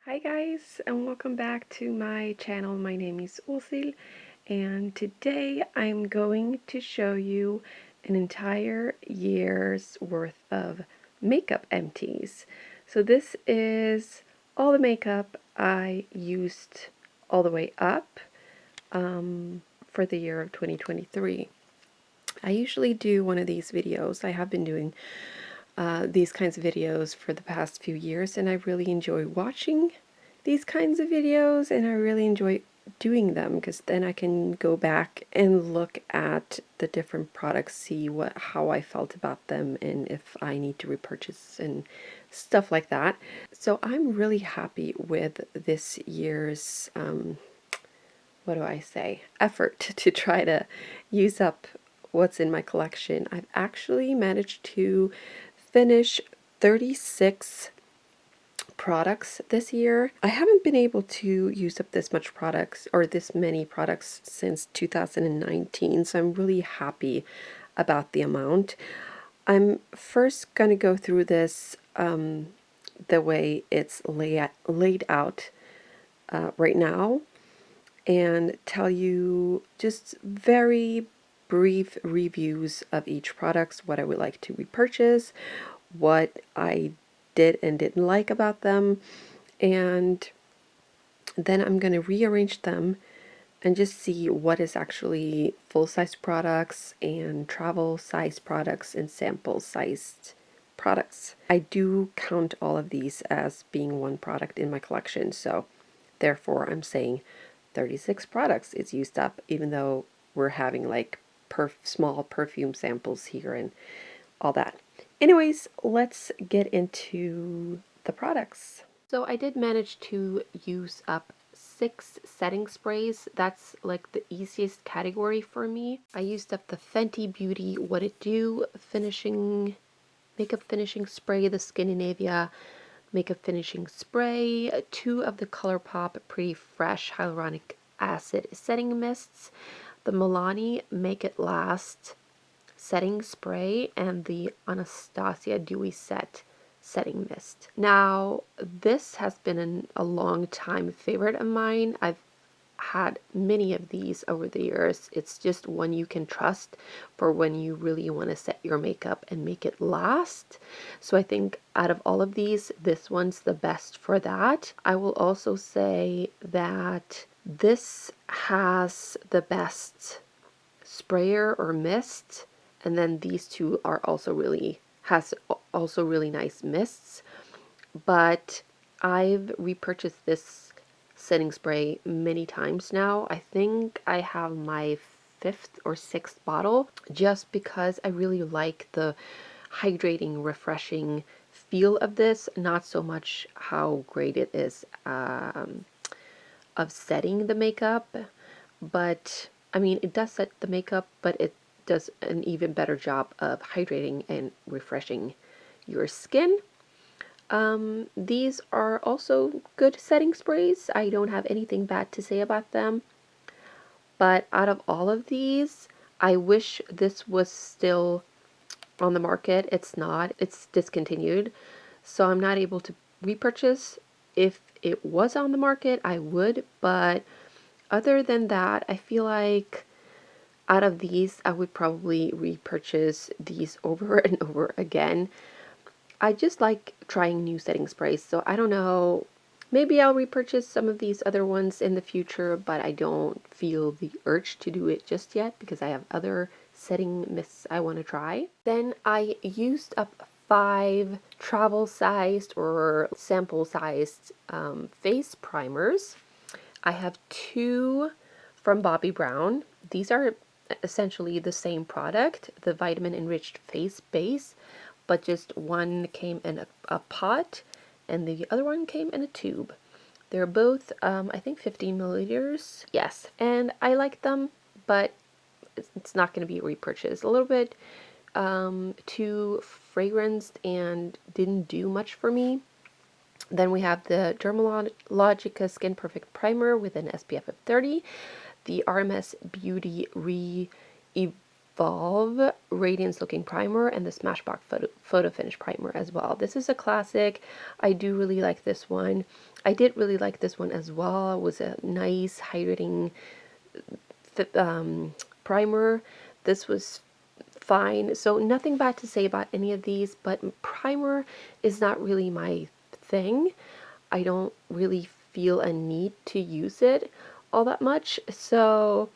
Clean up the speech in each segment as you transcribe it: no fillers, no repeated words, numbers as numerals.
Hi guys, and welcome back to my channel. My name is Ulsil, and today I'm going to show you an entire year's worth of makeup empties. So this is all the makeup I used all the way up for the year of 2023. I usually do one of these videos. I have been doing these kinds of videos for the past few years, and I really enjoy watching these kinds of videos, and I really enjoy doing them because then I can go back and look at the different products, see how I felt about them, and if I need to repurchase and stuff like that. So I'm really happy with this year's what do I say, effort to try to use up what's in my collection. I've actually managed to finish 36 products this year. I haven't been able to use up this much products or this many products since 2019, so I'm really happy about the amount. I'm first going to go through this the way it's laid out right now, and tell you just very brief reviews of each product, what I would like to repurchase, what I did and didn't like about them, and then I'm going to rearrange them and just see what is actually full-size products and travel size products and sample sized products. I do count all of these as being one product in my collection, so therefore I'm saying 36 products is used up, even though we're having like small perfume samples here and all that. Anyways, let's get into the products. So I did manage to use up 6 setting sprays. That's like the easiest category for me. I used up the Fenty Beauty What It Do makeup finishing spray, the Scandinavia makeup finishing spray, 2 of the ColourPop Pretty Fresh Hyaluronic Acid setting mists, the Milani Make It Last setting spray, and the Anastasia Dewy Set setting mist. Now, this has been a long time favorite of mine. I've had many of these over the years. It's just one you can trust for when you really want to set your makeup and make it last. So I think out of all of these, this one's the best for that. I will also say that this has the best sprayer or mist, and then these two are also really nice mists. But I've repurchased this setting spray many times now. I think I have my 5th or 6th bottle, just because I really like the hydrating, refreshing feel of this, not so much how great it is of setting the makeup. But I mean, it does set the makeup, but it does an even better job of hydrating and refreshing your skin. These are also good setting sprays. I don't have anything bad to say about them. But out of all of these, I wish this was still on the market. It's not. It's discontinued. So I'm not able to repurchase. If it was on the market, I would. But other than that, I feel like out of these, I would probably repurchase these over and over again. I just like trying new setting sprays, so I don't know. Maybe I'll repurchase some of these other ones in the future, but I don't feel the urge to do it just yet because I have other setting mists I want to try. Then I used up 5 travel sized or sample sized face primers. I have 2 from Bobbi Brown. These are essentially the same product, the vitamin enriched face base, but just one came in a pot and the other one came in a tube. They're both, I think 15 milliliters. Yes, and I like them, but it's not going to be repurchased. A little bit too fragranced and didn't do much for me. Then we have the Dermalogica Skin Perfect Primer with an SPF of 30, the RMS Beauty Evolve Radiance Looking Primer, and the Smashbox Photo Finish Primer as well. This is a classic. I do really like this one. I did really like this one as well. It was a nice hydrating primer. This was fine. So nothing bad to say about any of these, but primer is not really my thing. I don't really feel a need to use it all that much. So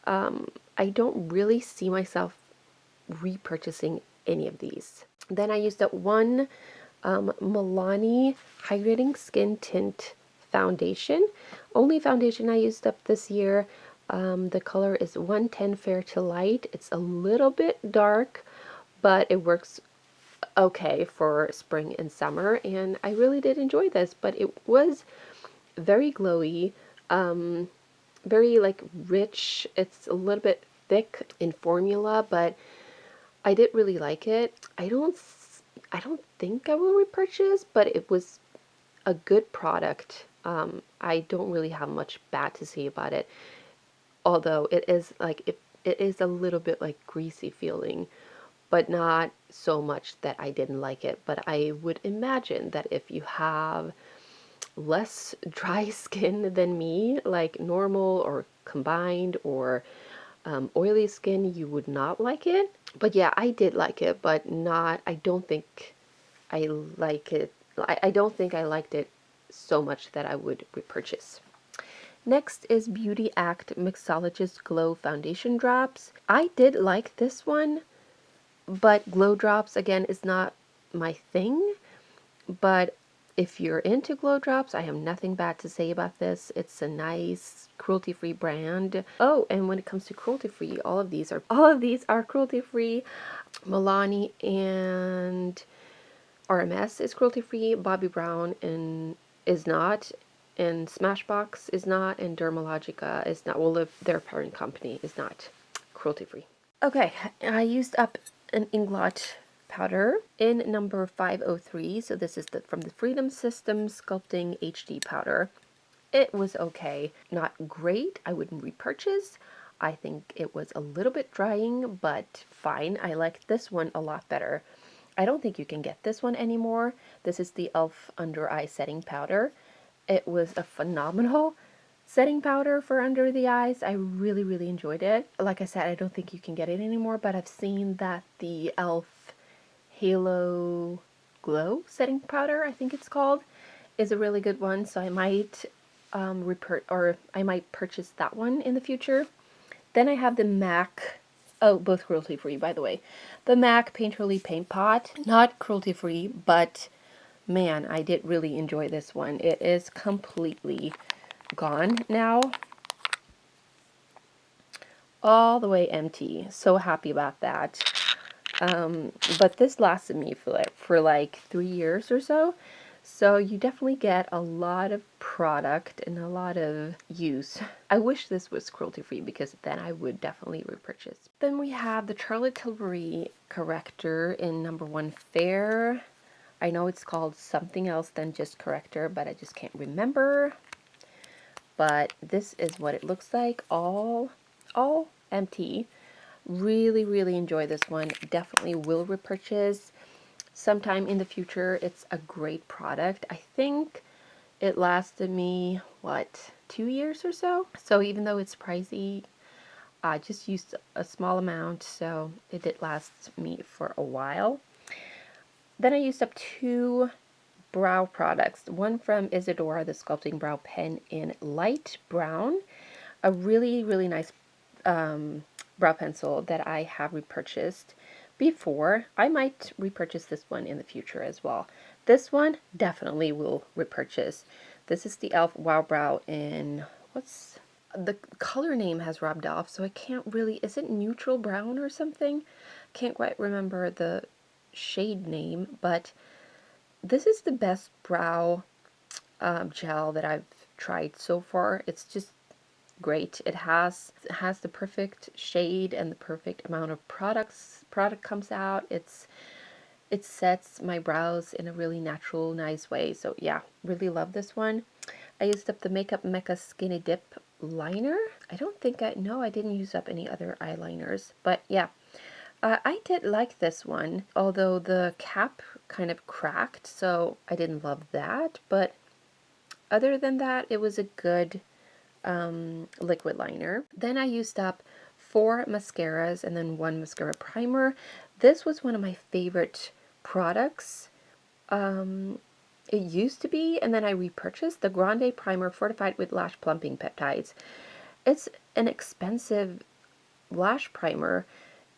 I don't really see myself repurchasing any of these. Then I used up one Milani Hydrating Skin Tint Foundation. Only foundation I used up this year. The color is 110 Fair to Light. It's a little bit dark, but it works okay for spring and summer, and I really did enjoy this. But it was very glowy, very like rich. It's a little bit thick in formula, but I did really like it. I don't think I will repurchase, but it was a good product. I don't really have much bad to say about it, although it is like it is a little bit like greasy feeling, but not so much that I didn't like it. But I would imagine that if you have less dry skin than me, like normal or combined or oily skin, you would not like it. But yeah, I did like it, but not, I don't think I like it. I don't think I liked it so much that I would repurchase. Next is Beauty Act Mixologist Glow Foundation Drops. I did like this one, but glow drops, again, is not my thing. But if you're into glow drops, I have nothing bad to say about this. It's a nice cruelty-free brand. Oh, and when it comes to cruelty-free, all of these are cruelty-free. Milani and RMS is cruelty-free. Bobbi Brown is not, and Smashbox is not, and Dermalogica is not. Well, their parent company is not cruelty-free. Okay, I used up an Inglot powder in number 503. So this is from the Freedom System Sculpting HD powder. It was okay. Not great. I wouldn't repurchase. I think it was a little bit drying, but fine. I liked this one a lot better. I don't think you can get this one anymore. This is the e.l.f. Under Eye Setting Powder. It was a phenomenal setting powder for under the eyes. I really, really enjoyed it. Like I said, I don't think you can get it anymore, but I've seen that the e.l.f. Halo Glow setting powder, I think it's called, is a really good one. So I might I might purchase that one in the future. Then I have the MAC. Oh, both cruelty free, by the way. The MAC Painterly Paint Pot, not cruelty free, but man, I did really enjoy this one. It is completely gone now. All the way empty. So happy about that. But this lasted me for like 3 years or so. So you definitely get a lot of product and a lot of use. I wish this was cruelty free because then I would definitely repurchase. Then we have the Charlotte Tilbury corrector in number 1 Fair. I know it's called something else than just corrector, but I just can't remember. But this is what it looks like, all empty. Really, really enjoy this one. Definitely will repurchase sometime in the future. It's a great product. I think it lasted me, what, 2 years or so? So even though it's pricey, I just used a small amount, so it did last me for a while. Then I used up 2 brow products. One from Isadora, the Sculpting Brow Pen in light brown. A really, really nice brow pencil that I have repurchased before. I might repurchase this one in the future as well. This one definitely will repurchase. This is the e.l.f. Wow Brow in, what's the color name has rubbed off, so I can't really, is it neutral brown or something? Can't quite remember the shade name, but this is the best brow gel that I've tried so far. It's just great. It has the perfect shade and the perfect amount of product comes out. It sets my brows in a really natural, nice way. So yeah, really love this one. I used up the Makeup Mecca Skinny Dip liner. I don't think I didn't use up any other eyeliners, but yeah. I did like this one, although the cap kind of cracked, so I didn't love that, but other than that, it was a good liquid liner. Then I used up 4 mascaras and then 1 mascara primer. This was one of my favorite products. It used to be, and then I repurchased the Grande Primer fortified with lash plumping peptides. It's an expensive lash primer.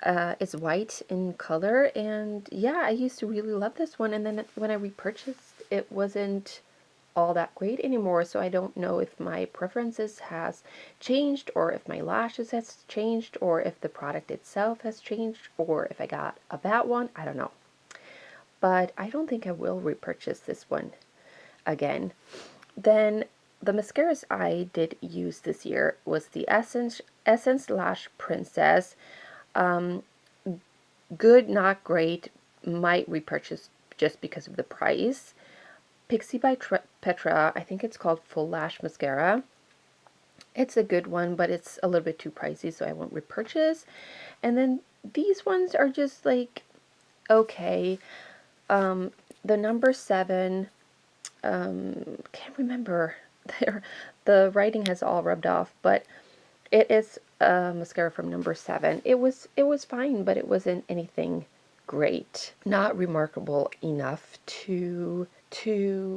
It's white in color, and yeah, I used to really love this one, and then when I repurchased, it wasn't all that great anymore, so I don't know if my preferences has changed, or if my lashes has changed, or if the product itself has changed, or if I got a bad one. I don't know. But I don't think I will repurchase this one again. Then the mascaras I did use this year was the Essence Lash Princess. Good, not great. Might repurchase just because of the price. Pixie by Petra, I think it's called Full Lash Mascara. It's a good one, but it's a little bit too pricey, so I won't repurchase. And then these ones are just like, okay. The number 7, can't remember. The writing has all rubbed off, but it is a mascara from number 7. It was fine, but it wasn't anything great. Not remarkable enough to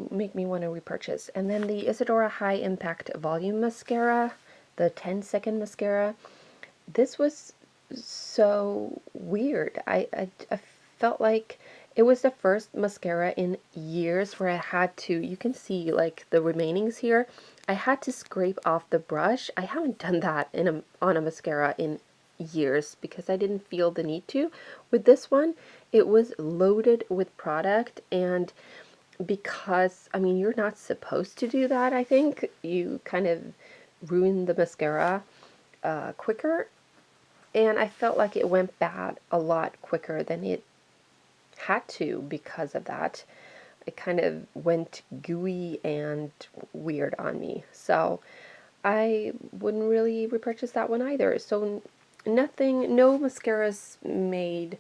make me want to repurchase. And then the Isadora High Impact Volume Mascara, the 10-second mascara. This was so weird. I felt like it was the first mascara in years where I had to, you can see like the remainings here, I had to scrape off the brush. I haven't done that on a mascara in years because I didn't feel the need to. With this one, it was loaded with product, and because, I mean, you're not supposed to do that, I think. You kind of ruin the mascara quicker, and I felt like it went bad a lot quicker than it had to because of that. It kind of went gooey and weird on me. So I wouldn't really repurchase that one either. So nothing, no mascaras made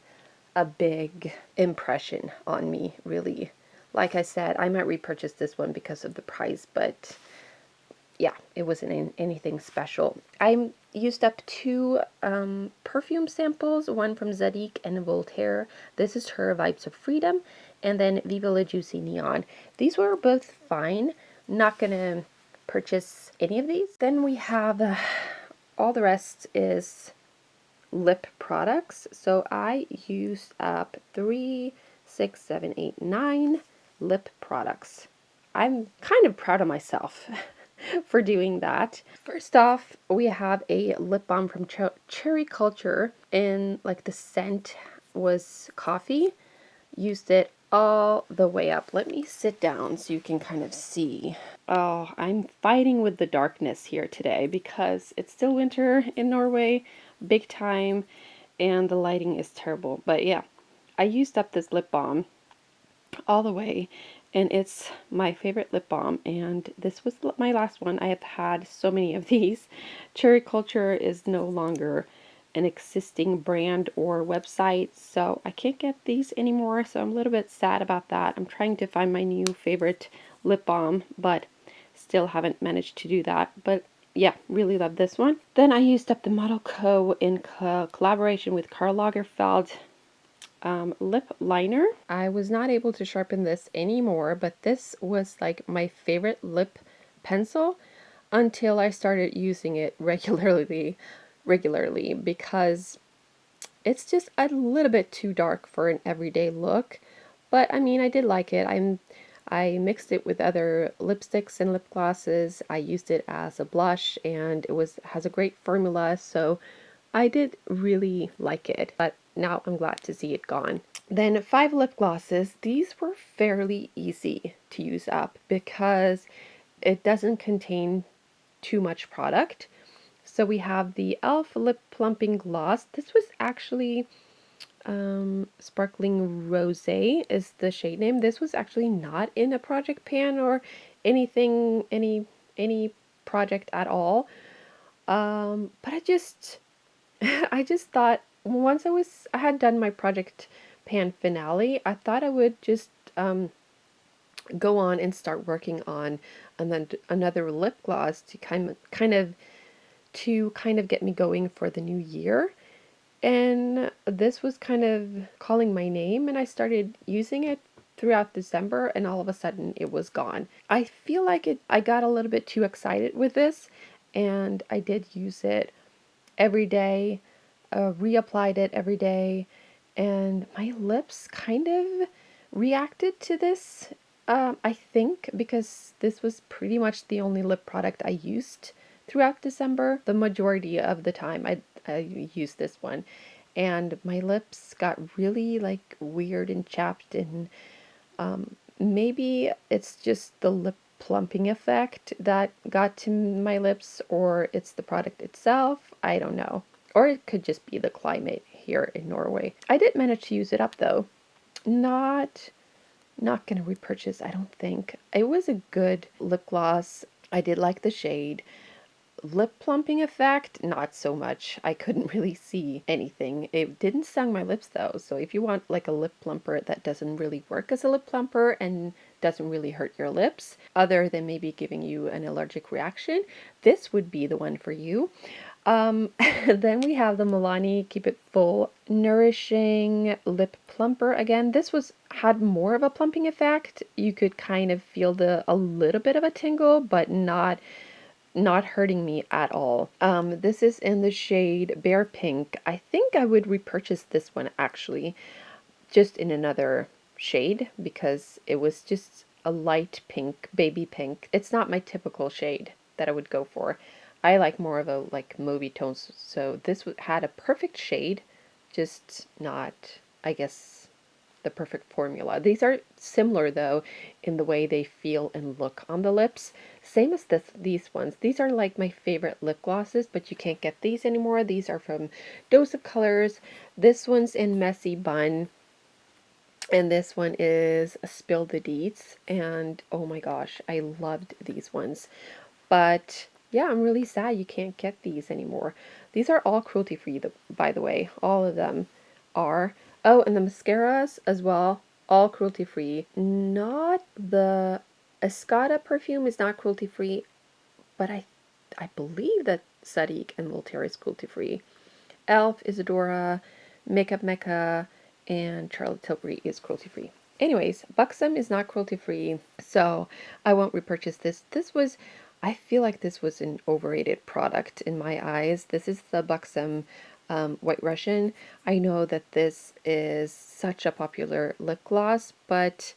a big impression on me, really. Like I said, I might repurchase this one because of the price, but yeah, it wasn't anything special. I used up 2 perfume samples, one from Zadig and Voltaire. This is her Vibes of Freedom, and then Viva La Juicy Neon. These were both fine. Not gonna purchase any of these. Then we have all the rest is lip products. So I used up 3, 6, 7, 8, 9 lip products. I'm kind of proud of myself for doing that. First off, we have a lip balm from Cherry Culture, and like the scent was coffee. Used it all the way up. Let me sit down so you can kind of see. Oh, I'm fighting with the darkness here today because it's still winter in Norway, big time, and the lighting is terrible. But yeah, I used up this lip balm all the way, and it's my favorite lip balm, and this was my last one. I have had so many of these. Cherry Culture is no longer an existing brand or website, so I can't get these anymore, so I'm a little bit sad about that. I'm trying to find my new favorite lip balm, but still haven't managed to do that. But yeah, really love this one. Then I used up the Model Co. in collaboration with Karl Lagerfeld lip liner. I was not able to sharpen this anymore, but this was like my favorite lip pencil until I started using it regularly because it's just a little bit too dark for an everyday look. But I mean, I did like it. I mixed it with other lipsticks and lip glosses. I used it as a blush, and it has a great formula, so I did really like it. But now I'm glad to see it gone. Then 5 lip glosses. These were fairly easy to use up because it doesn't contain too much product. So we have the e.l.f. Lip Plumping Gloss. This was actually Sparkling Rosé is the shade name. This was actually not in a project pan or anything, any project at all. But I just thought once I had done my project pan finale, I thought I would just go on and start working on and then another lip gloss to kind of get me going for the new year. And this was kind of calling my name, and I started using it throughout December, and all of a sudden it was gone. I feel like I got a little bit too excited with this, and I did use it every day, reapplied it every day, and my lips kind of reacted to this. I think because this was pretty much the only lip product I used throughout December. The majority of the time I used this one, and my lips got really like weird and chapped, and maybe it's just the lip plumping effect that got to my lips, or it's the product itself. I don't know. Or it could just be the climate here in Norway. I did manage to use it up though. Not not gonna repurchase, I don't think. It was a good lip gloss. I did like the shade. Lip plumping effect, not so much. I couldn't really see anything. It didn't stung my lips though, so if you want like a lip plumper that doesn't really work as a lip plumper and doesn't really hurt your lips, other than maybe giving you an allergic reaction, this would be the one for you. Then we have the Milani Keep It Full Nourishing Lip Plumper. Again, this had more of a plumping effect. You could kind of feel a little bit of a tingle, but not hurting me at all. This is in the shade Bear Pink. I think I would repurchase this one actually, just in another shade, because it was just a light pink, baby pink. It's not my typical shade that I would go for. I like more of a like mauvey tones, so this had a perfect shade, just not, I guess, the perfect formula. These are similar though in the way they feel and look on the lips. Same as these ones. These are like my favorite lip glosses, but you can't get these anymore. These are from Dose of Colors. This one's in Messy Bun, and this one is Spill the Deets. And oh my gosh, I loved these ones. But yeah, I'm really sad you can't get these anymore. These are all cruelty free, by the way. All of them are. Oh, and the mascaras as well, all cruelty free. Not the Escada perfume is not cruelty free, but I believe that Sadiq and Voltaire is cruelty free. Elf, Isadora, Makeup Mecca, and Charlotte Tilbury is cruelty free. Anyways, Buxom is not cruelty free, so I won't repurchase this. I feel like this was an overrated product in my eyes. This is the Buxom White Russian. I know that this is such a popular lip gloss, but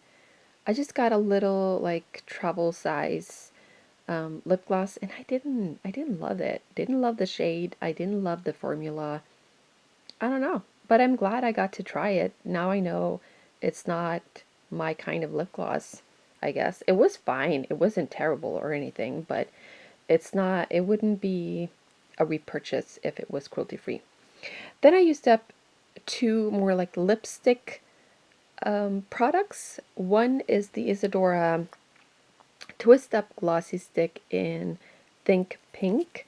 I just got a little like travel size lip gloss, and I didn't love it. Didn't love the shade. I didn't love the formula. I don't know, but I'm glad I got to try it. Now I know it's not my kind of lip gloss, I guess. It was fine. It wasn't terrible or anything, but it wouldn't be a repurchase if it was cruelty free. Then I used up two more like lipstick products. One is the Isadora Twist Up Glossy Stick in Think Pink.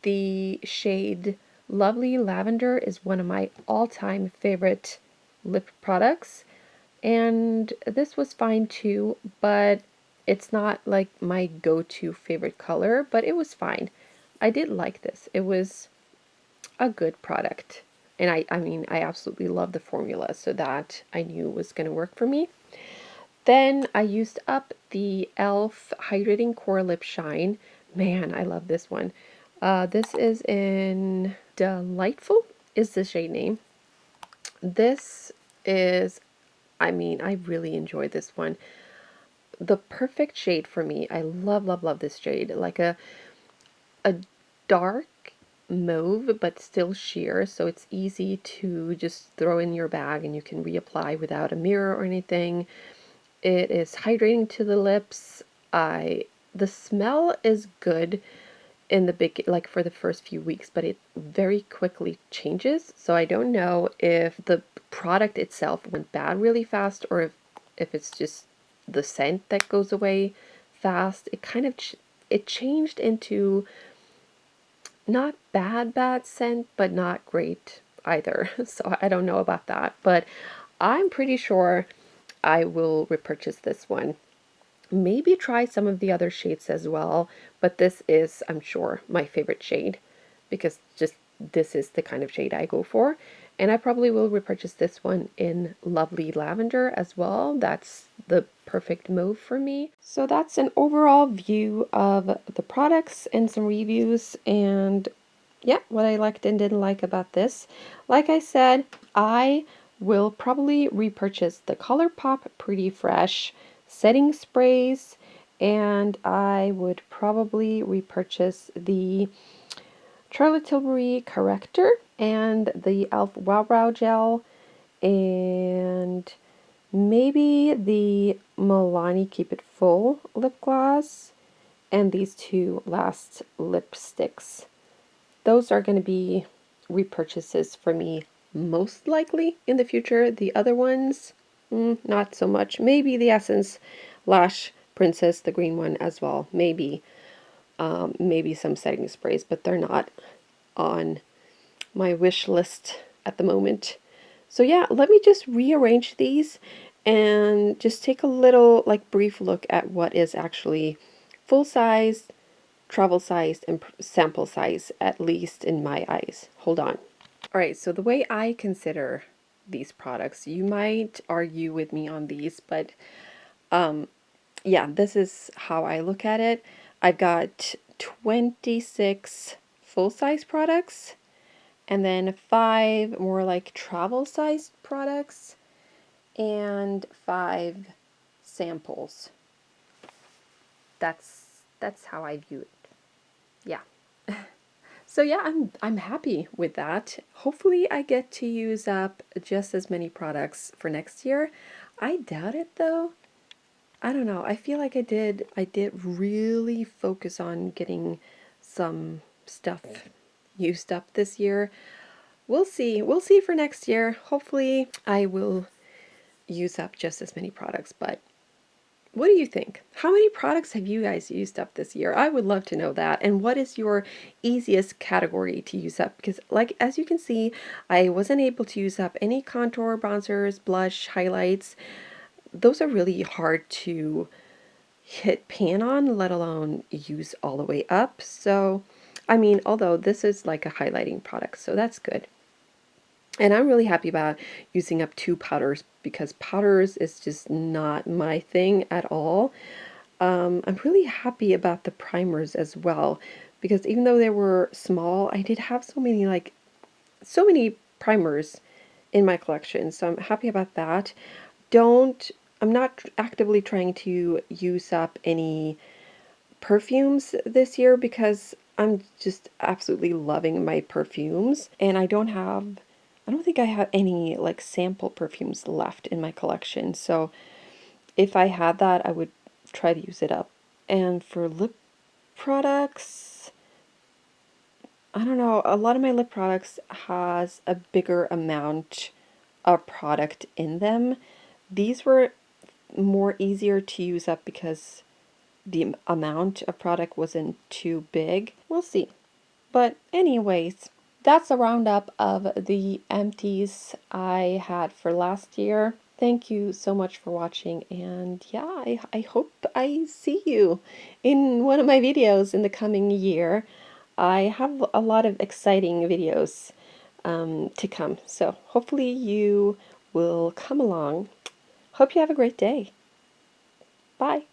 The shade Lovely Lavender is one of my all-time favorite lip products, and this was fine too, but it's not like my go-to favorite color, but it was fine. I did like this. It was a good product, and I mean, I absolutely love the formula, so that I knew was going to work for me. Then I used up the e.l.f. Hydrating Core Lip Shine. Man, I love this one. This is in Delightful is the shade name. This is, I mean, I really enjoy this one. The perfect shade for me. I love, love, love this shade. Like a dark mauve, but still sheer, so it's easy to just throw in your bag and you can reapply without a mirror or anything. It is hydrating to the lips. The smell is good in the like for the first few weeks, but it very quickly changes. So I don't know if the product itself went bad really fast, or if it's just the scent that goes away fast. It kind of it changed into not bad scent, but not great either. So I don't know about that, but I'm pretty sure I will repurchase this one. Maybe try some of the other shades as well, but this is, I'm sure, my favorite shade because just this is the kind of shade I go for. And I probably will repurchase this one in Lovely Lavender as well. That's the perfect mauve for me. So that's an overall view of the products and some reviews and yeah, what I liked and didn't like about this. Like I said, I will probably repurchase the ColourPop Pretty Fresh setting sprays, and I would probably repurchase the Charlotte Tilbury Corrector and the e.l.f. Wow Brow Gel, and maybe the Milani Keep It Full lip gloss, and these two last lipsticks. Those are going to be repurchases for me most likely in the future. The other ones, not so much. Maybe the Essence Lash Princess, the green one as well. Maybe, maybe some setting sprays, but they're not on my wish list at the moment. So yeah, let me just rearrange these and just take a little like brief look at what is actually full size, travel size, and sample size, at least in my eyes. Hold on. All right, so the way I consider these products, you might argue with me on these, but yeah, this is how I look at it. I've got 26 full-size products and then 5 more like travel-sized products and 5 samples. That's how I view it. Yeah. So yeah, I'm happy with that. Hopefully I get to use up just as many products for next year. I doubt it though. I don't know. I feel like I did really focus on getting some stuff used up this year. We'll see. We'll see for next year. Hopefully I will use up just as many products, but what do you think? How many products have you guys used up this year? I would love to know that. And what is your easiest category to use up? Because like as you can see, I wasn't able to use up any contour, bronzers, blush, highlights. Those are really hard to hit pan on, let alone use all the way up. So, I mean, although this is like a highlighting product, so that's good. And I'm really happy about using up 2 powders because powders is just not my thing at all. I'm really happy about the primers as well because even though they were small, I did have so many primers in my collection. So I'm happy about that. I'm not actively trying to use up any perfumes this year because I'm just absolutely loving my perfumes and I don't think I have any like sample perfumes left in my collection. So if I had that, I would try to use it up. And for lip products, I don't know, a lot of my lip products has a bigger amount of product in them. These were more easier to use up because the amount of product wasn't too big. We'll see. But anyways, that's a roundup of the empties I had for last year. Thank you so much for watching, and yeah, I hope I see you in one of my videos in the coming year. I have a lot of exciting videos to come, so hopefully you will come along. Hope you have a great day. Bye.